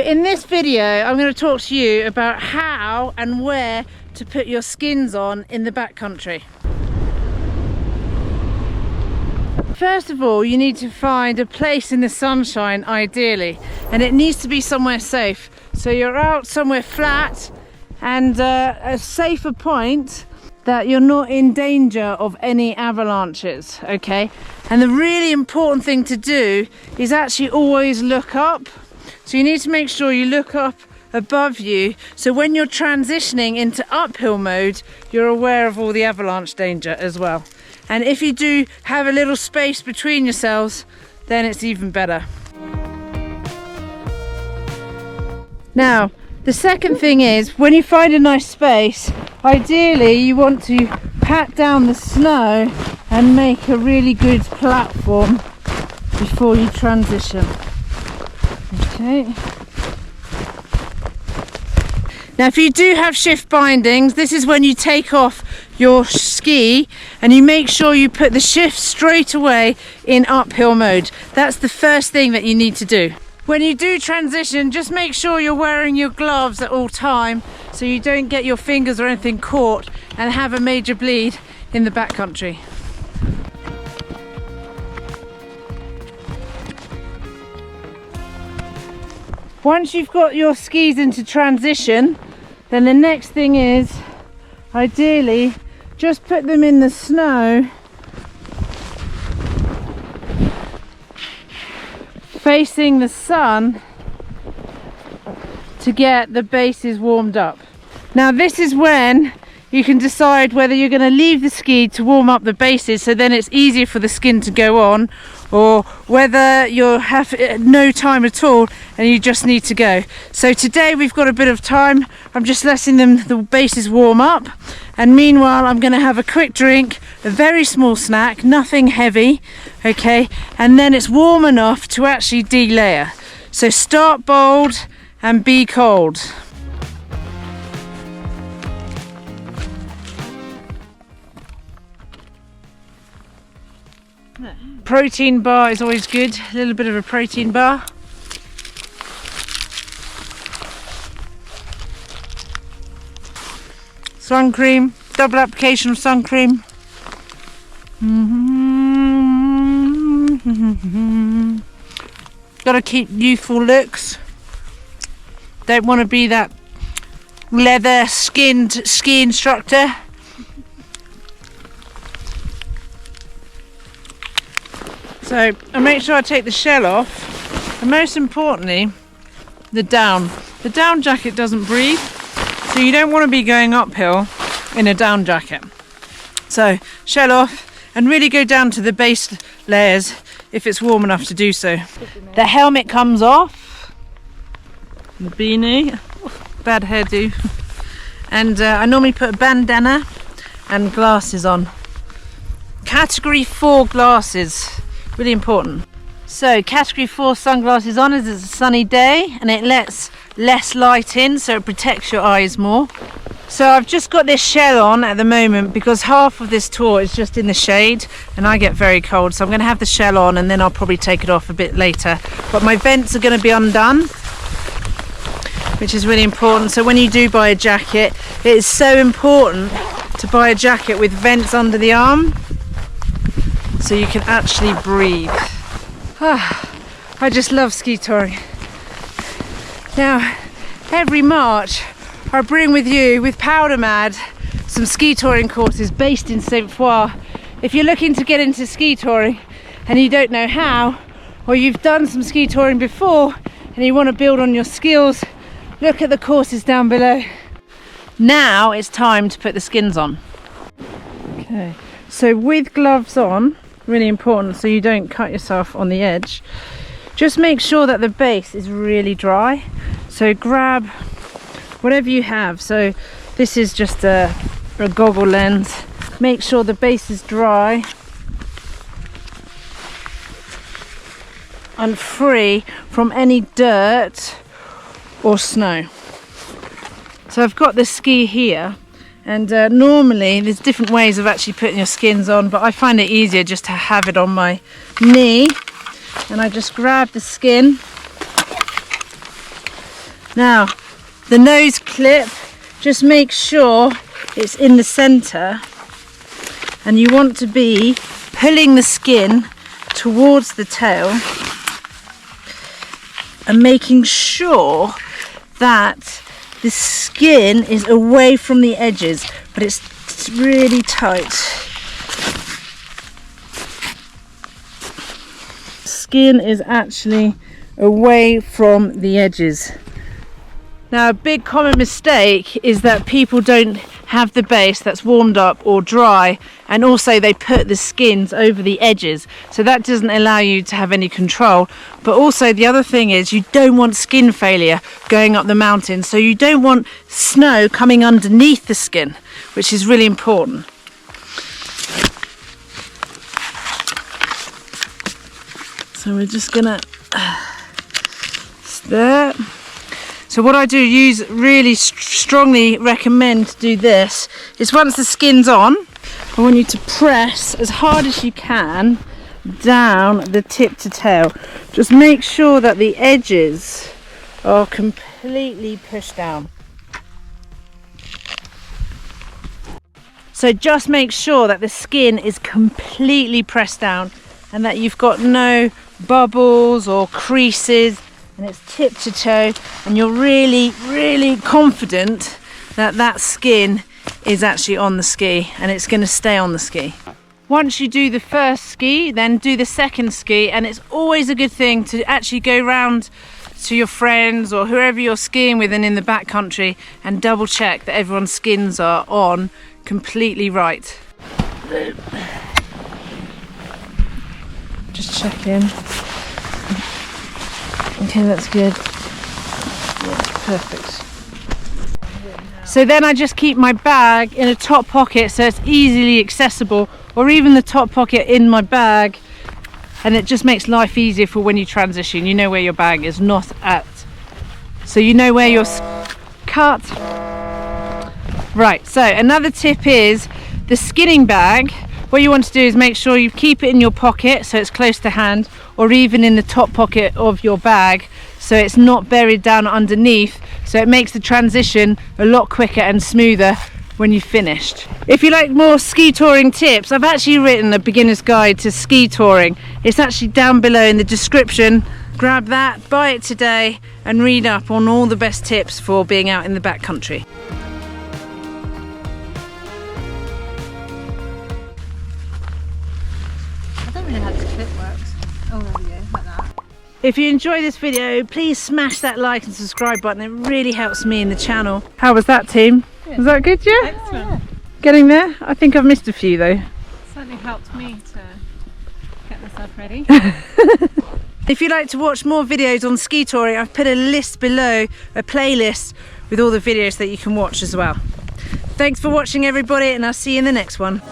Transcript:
In this video, I'm going to talk to you about how and where to put your skins on in the backcountry. First of all, you need to find a place in the sunshine, ideally, and it needs to be somewhere safe. So you're out somewhere flat and a safer point that you're not in danger of any avalanches, okay? And the really important thing to do is actually always look up. So you need to make sure you look up above you, so when you're transitioning into uphill mode, you're aware of all the avalanche danger as well. And if you do have a little space between yourselves, then it's even better. Now, the second thing is, when you find a nice space, ideally you want to pat down the snow and make a really good platform before you transition. Okay. Now, if you do have shift bindings, this is when you take off your ski and you make sure you put the shift straight away in uphill mode. That's the first thing that you need to do. When you do transition, just make sure you're wearing your gloves at all time so you don't get your fingers or anything caught and have a major bleed in the backcountry. Once you've got your skis into transition, then the next thing is, ideally, just put them in the snow facing the sun to get the bases warmed up. Now this is when you can decide whether you're going to leave the ski to warm up the bases, so then it's easier for the skin to go on, or whether you have no time at all and you just need to go. So today we've got a bit of time. I'm just letting the bases warm up, and meanwhile I'm going to have a quick drink, a very small snack, nothing heavy, okay, and then it's warm enough to actually delayer. So start bold and be cold. Protein bar is always good, a little bit of a protein bar. Sun cream, double application of sun cream. Gotta keep youthful looks. Don't want to be that leather skinned ski instructor. So I make sure I take the shell off, and most importantly, the down. The down jacket doesn't breathe, so you don't want to be going uphill in a down jacket. So shell off and really go down to the base layers if it's warm enough to do so. The helmet comes off, the beanie, bad hairdo, and I normally put a bandana and glasses on. Category 4 glasses. Really important. So category 4 sunglasses on as it's a sunny day and it lets less light in, so it protects your eyes more. So I've just got this shell on at the moment because half of this tour is just in the shade and I get very cold, so I'm going to have the shell on and then I'll probably take it off a bit later. But my vents are going to be undone, which is really important. So when you do buy a jacket, it is so important to buy a jacket with vents under the arm, so you can actually breathe. I just love ski touring. Now, every March I bring with you, with Powder Mad, some ski touring courses based in St. Foy. If you're looking to get into ski touring and you don't know how, or you've done some ski touring before and you want to build on your skills, look at the courses down below. Now it's time to put the skins on. Okay, so with gloves on, really important so you don't cut yourself on the edge, just make sure that the base is really dry. So grab whatever you have. So this is just a goggle lens. Make sure the base is dry and free from any dirt or snow. So I've got the ski here, and normally there's different ways of actually putting your skins on, but I find it easier just to have it on my knee, and I just grab the skin Now, the nose clip, just make sure it's in the center, and you want to be pulling the skin towards the tail and making sure that the skin is away from the edges, but it's really tight. Skin is actually away from the edges. Now, a big common mistake is that people don't have the base that's warmed up or dry, and also they put the skins over the edges, so that doesn't allow you to have any control. But also the other thing is you don't want skin failure going up the mountain, so you don't want snow coming underneath the skin, which is really important. So we're just gonna there. So what I do, really strongly recommend to do this, is once the skin's on, I want you to press as hard as you can down the tip to tail. Just make sure that the edges are completely pushed down. So just make sure that the skin is completely pressed down and that you've got no bubbles or creases, and it's tip to toe, and you're really confident that that skin is actually on the ski and it's going to stay on the ski. Once you do the first ski, then do the second ski, and it's always a good thing to actually go round to your friends or whoever you're skiing with and in the backcountry and double check that everyone's skins are on completely right. Just check in. Okay, that's good. Yeah, perfect. So then I just keep my bag in a top pocket so it's easily accessible, or even the top pocket in my bag, and it just makes life easier for when you transition. You know where your bag is not at, so you know where your cut. Right, so another tip is the skinning bag. What you want to do is make sure you keep it in your pocket so it's close to hand, or even in the top pocket of your bag so it's not buried down underneath, so it makes the transition a lot quicker and smoother when you've finished. If you like more ski touring tips, I've actually written a beginner's guide to ski touring. It's actually down below in the description. Grab that, buy it today, and read up on all the best tips for being out in the backcountry. How this clip works. Oh, there we go, like that. If you enjoy this video, please smash that like and subscribe button. It really helps me in the channel. How was that, team? Good. Was that good, yeah? Excellent. Getting there? I think I've missed a few though. Certainly helped me to get myself ready. If you'd like to watch more videos on ski touring, I've put a list below, a playlist with all the videos that you can watch as well. Thanks for watching, everybody, and I'll see you in the next one.